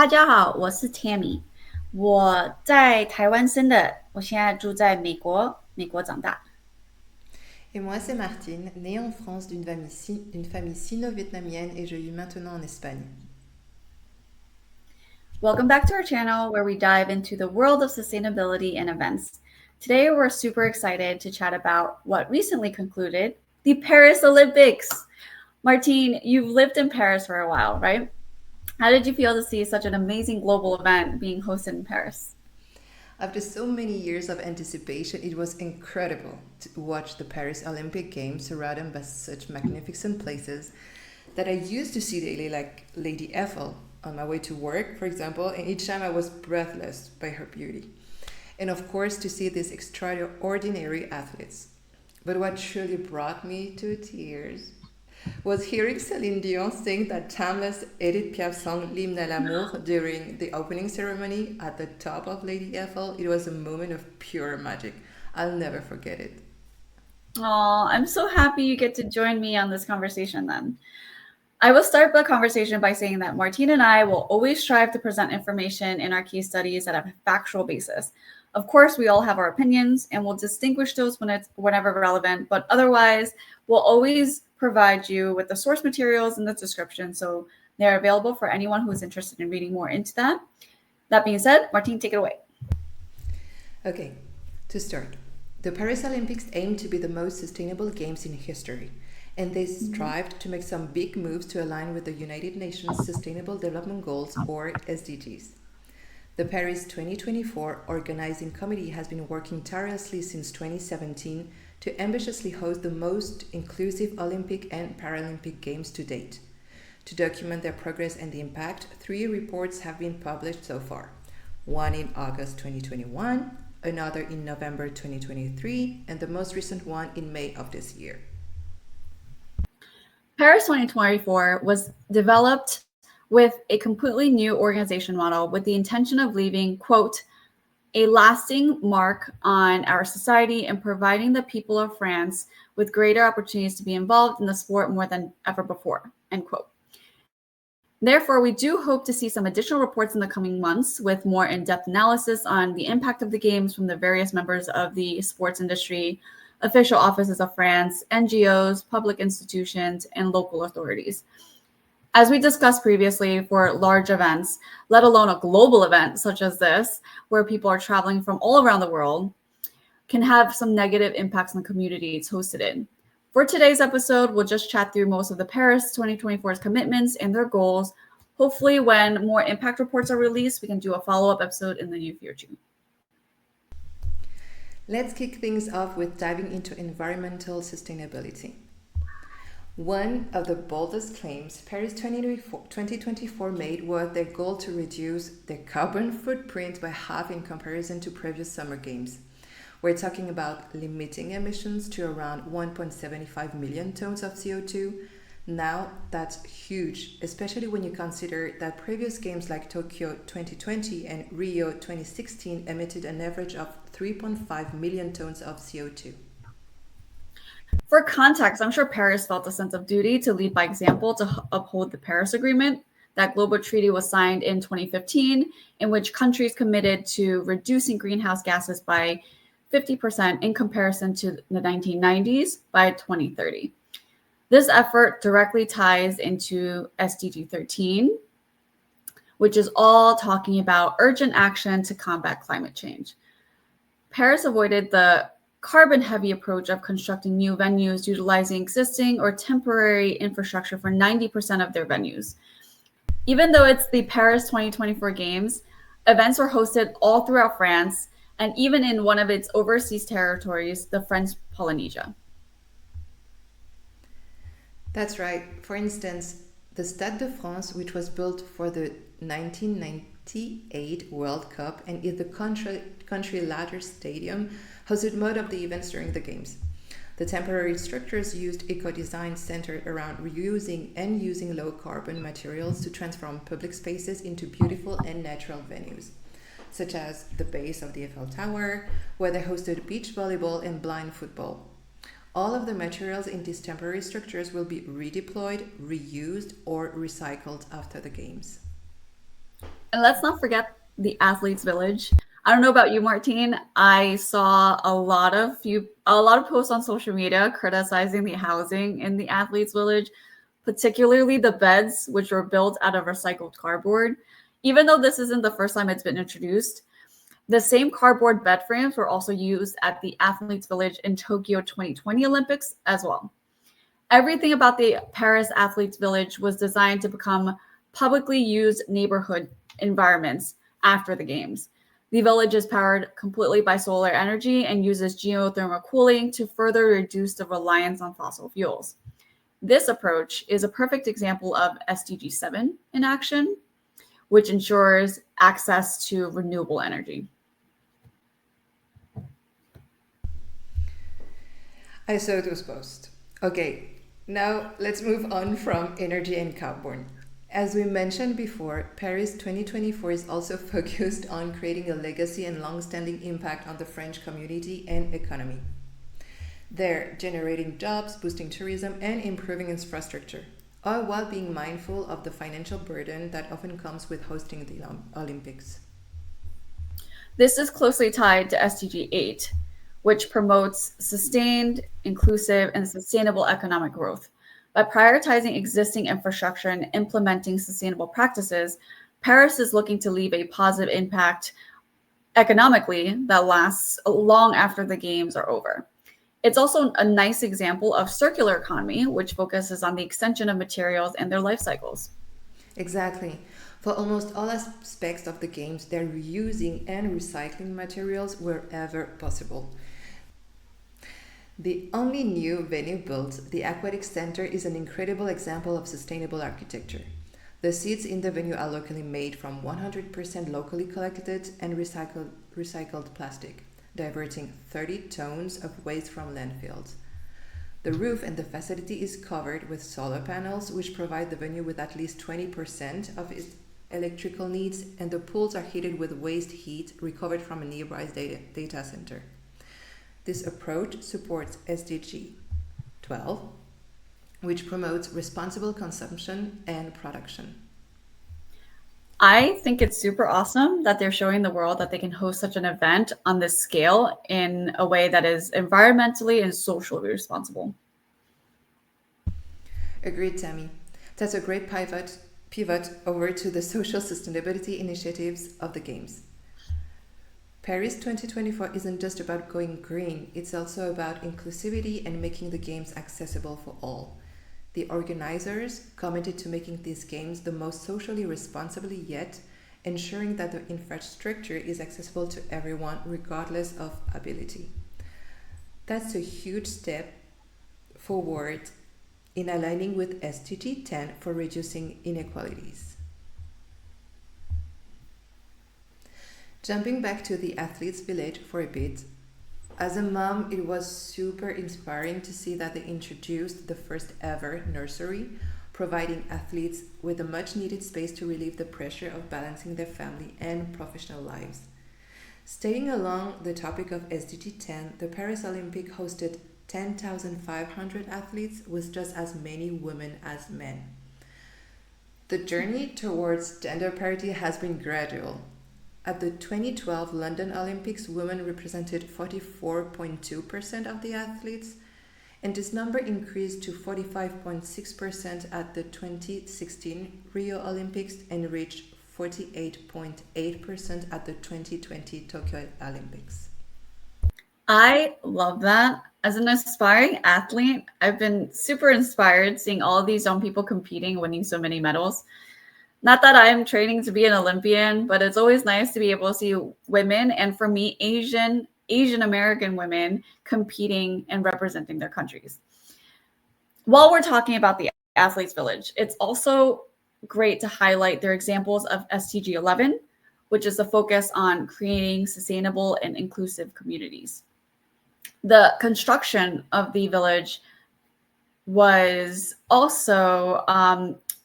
大家好，我是 Tammy，我在台湾生的，我现在住在美国长大。Et moi, c'est Martine, née en France d'une famille sino-vietnamienne et je vis maintenant en Espagne. Welcome back to our channel where we dive into the world of sustainability and events. Today, we're super excited to chat about what recently concluded the Paris Olympics. Martine, you've lived in Paris for a while, right? How did you feel to see such an amazing global event being hosted in Paris? After so many years of anticipation, it was incredible to watch the Paris Olympic Games surrounded by such magnificent places that I used to see daily, like Lady Eiffel on my way to work, for example, and each time I was breathless by her beauty. And of course, to see these extraordinary athletes. But what truly brought me to tears was hearing Celine Dion sing that timeless Edith Piaf song L'Hymne à l'amour during the opening ceremony at the top of Lady Eiffel. It was a moment of pure magic. I'll never forget it. Oh, I'm so happy you get to join me on this conversation then. I will start the conversation by saying that Martine and I will always strive to present information in our case studies that have a factual basis. Of course, we all have our opinions and we'll distinguish those whenever relevant, but otherwise, we'll always provide you with the source materials in the description so they're available for anyone who is interested in reading more into that. That being said, Martine, take it away. Okay, to start, the Paris Olympics aim to be the most sustainable games in history, and they strived to make some big moves to align with the United Nations Sustainable Development Goals, or SDGs. The Paris 2024 organizing committee has been working tirelessly since 2017 to ambitiously host the most inclusive Olympic and Paralympic Games to date. To document their progress and the impact, 3 reports have been published so far. One in August 2021, another in November 2023, and the most recent one in May of this year. Paris 2024 was developed with a completely new organization model with the intention of leaving, quote, a lasting mark on our society and providing the people of France with greater opportunities to be involved in the sport more than ever before, end quote. Therefore, we do hope to see some additional reports in the coming months with more in-depth analysis on the impact of the games from the various members of the sports industry, official offices of France, NGOs, public institutions, and local authorities. As we discussed previously, for large events, let alone a global event such as this, where people are traveling from all around the world, can have some negative impacts on the community it's hosted in. For today's episode, we'll just chat through most of the Paris 2024's commitments and their goals. Hopefully, when more impact reports are released, we can do a follow-up episode in the near future. Let's kick things off with diving into environmental sustainability. One of the boldest claims Paris 2024 made was their goal to reduce their carbon footprint by half in comparison to previous summer games. We're talking about limiting emissions to around 1.75 million tons of CO2. Now, that's huge, especially when you consider that previous games like Tokyo 2020 and Rio 2016 emitted an average of 3.5 million tons of CO2. For context, I'm sure Paris felt a sense of duty to lead by example to uphold the Paris Agreement. That global treaty was signed in 2015, in which countries committed to reducing greenhouse gases by 50% in comparison to the 1990s by 2030. This effort directly ties into SDG 13, which is all talking about urgent action to combat climate change. Paris avoided the carbon-heavy approach of constructing new venues utilizing existing or temporary infrastructure for 90% of their venues. Even though it's the Paris 2024 Games, events were hosted all throughout France and even in one of its overseas territories, the French Polynesia. That's right. For instance, the Stade de France, which was built for the 1998 World Cup and is the country largest stadium, hosted most of the events during the Games. The temporary structures used eco-design centered around reusing and using low-carbon materials to transform public spaces into beautiful and natural venues, such as the base of the Eiffel Tower, where they hosted beach volleyball and blind football. All of the materials in these temporary structures will be redeployed, reused, or recycled after the Games. And let's not forget the athletes village. I don't know about you, Martine. I saw a lot of posts on social media criticizing the housing in the athletes village, particularly the beds, which were built out of recycled cardboard. Even though this isn't the first time it's been introduced, the same cardboard bed frames were also used at the athletes village in Tokyo 2020 Olympics as well. Everything about the Paris Athletes Village was designed to become publicly used neighborhood environments after the games. The village is powered completely by solar energy and uses geothermal cooling to further reduce the reliance on fossil fuels. This approach is a perfect example of SDG 7 in action, which ensures access to renewable energy. I saw those posts. Okay, now let's move on from energy and carbon. As we mentioned before, Paris 2024 is also focused on creating a legacy and long-standing impact on the French community and economy. They're generating jobs, boosting tourism, and improving infrastructure, all while being mindful of the financial burden that often comes with hosting the Olympics. This is closely tied to SDG 8, which promotes sustained, inclusive, and sustainable economic growth. By prioritizing existing infrastructure and implementing sustainable practices, Paris is looking to leave a positive impact economically that lasts long after the games are over. It's also a nice example of circular economy, which focuses on the extension of materials and their life cycles. Exactly. For almost all aspects of the games, they're reusing and recycling materials wherever possible. The only new venue built, the Aquatic Center, is an incredible example of sustainable architecture. The seats in the venue are locally made from 100% locally collected and recycled plastic, diverting 30 tons of waste from landfills. The roof and the facility is covered with solar panels, which provide the venue with at least 20% of its electrical needs, and the pools are heated with waste heat recovered from a nearby data center. This approach supports SDG 12, which promotes responsible consumption and production. I think it's super awesome that they're showing the world that they can host such an event on this scale in a way that is environmentally and socially responsible. Agreed, Tammy. That's a great pivot over to the social sustainability initiatives of the Games. Paris 2024 isn't just about going green, it's also about inclusivity and making the Games accessible for all. The organizers committed to making these games the most socially responsible yet, ensuring that the infrastructure is accessible to everyone regardless of ability. That's a huge step forward in aligning with SDG 10 for reducing inequalities. Jumping back to the athletes' village for a bit, as a mom, it was super inspiring to see that they introduced the first ever nursery, providing athletes with a much needed space to relieve the pressure of balancing their family and professional lives. Staying along the topic of SDG 10, the Paris Olympic hosted 10,500 athletes with just as many women as men. The journey towards gender parity has been gradual. At the 2012 London Olympics, women represented 44.2% of the athletes, and this number increased to 45.6% at the 2016 Rio Olympics and reached 48.8% at the 2020 Tokyo Olympics. I love that. As an aspiring athlete, I've been super inspired seeing all of these young people competing, winning so many medals. Not that I'm training to be an Olympian, but it's always nice to be able to see women, and for me, Asian American women competing and representing their countries. While we're talking about the Athletes Village, it's also great to highlight their examples of SDG 11, which is the focus on creating sustainable and inclusive communities. The construction of the village was also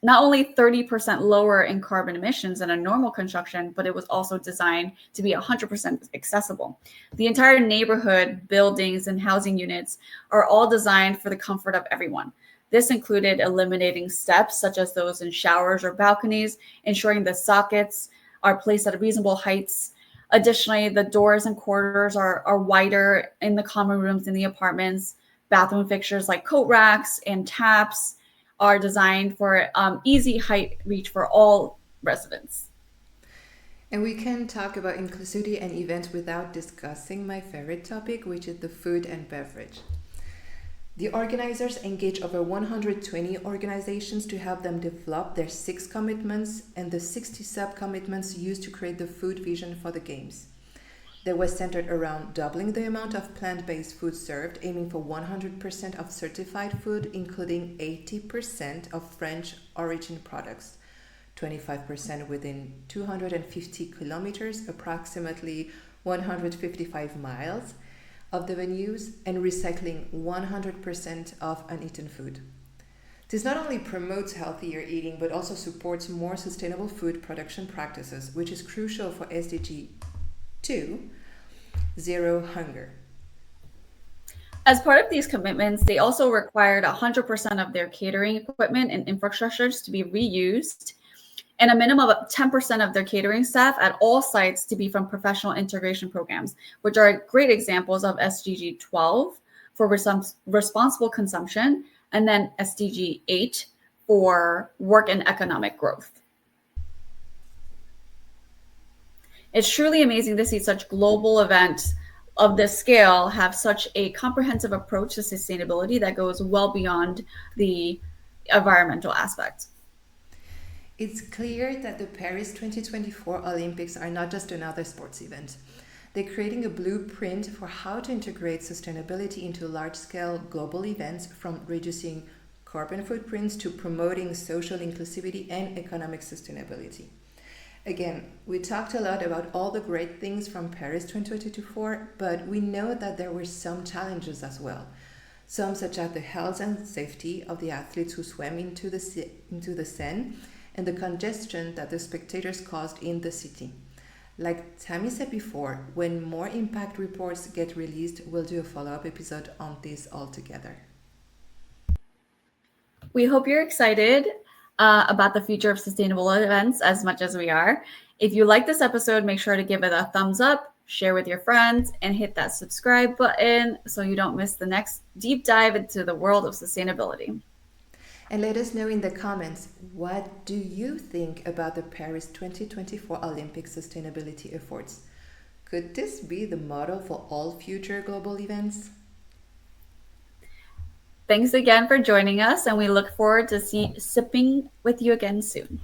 not only 30% lower in carbon emissions than a normal construction, but it was also designed to be 100% accessible. The entire neighborhood, buildings, and housing units are all designed for the comfort of everyone. This included eliminating steps such as those in showers or balconies, ensuring the sockets are placed at reasonable heights. Additionally, the doors and corridors are wider in the common rooms in the apartments. Bathroom fixtures like coat racks and taps are designed for easy height reach for all residents. And we can talk about inclusivity and events without discussing my favorite topic, which is the food and beverage. The organizers engaged over 120 organizations to help them develop their 6 commitments and the 60 sub-commitments used to create the food vision for the games. They were centered around doubling the amount of plant-based food served, aiming for 100% of certified food, including 80% of French origin products, 25% within 250 kilometers, approximately 155 miles, of the venues, and recycling 100% of uneaten food. This not only promotes healthier eating, but also supports more sustainable food production practices, which is crucial for SDG 2, Zero Hunger. As part of these commitments, they also required 100% of their catering equipment and infrastructures to be reused, and a minimum of 10% of their catering staff at all sites to be from professional integration programs, which are great examples of SDG 12 for responsible consumption, and then SDG 8 for work and economic growth. It's truly amazing to see such global events of this scale have such a comprehensive approach to sustainability that goes well beyond the environmental aspect. It's clear that the Paris 2024 Olympics are not just another sports event. They're creating a blueprint for how to integrate sustainability into large-scale global events, from reducing carbon footprints to promoting social inclusivity and economic sustainability. Again, we talked a lot about all the great things from Paris 2024, but we know that there were some challenges as well. Some such as the health and safety of the athletes who swam into the Seine, and the congestion that the spectators caused in the city. Like Tammy said before, when more impact reports get released, we'll do a follow-up episode on this altogether. We hope you're excited about the future of sustainable events as much as we are. If you like this episode, make sure to give it a thumbs up, share with your friends, and hit that subscribe button so you don't miss the next deep dive into the world of sustainability. And let us know in the comments, what do you think about the Paris 2024 Olympic sustainability efforts? Could this be the model for all future global events? Thanks again for joining us, and we look forward to sipping with you again soon.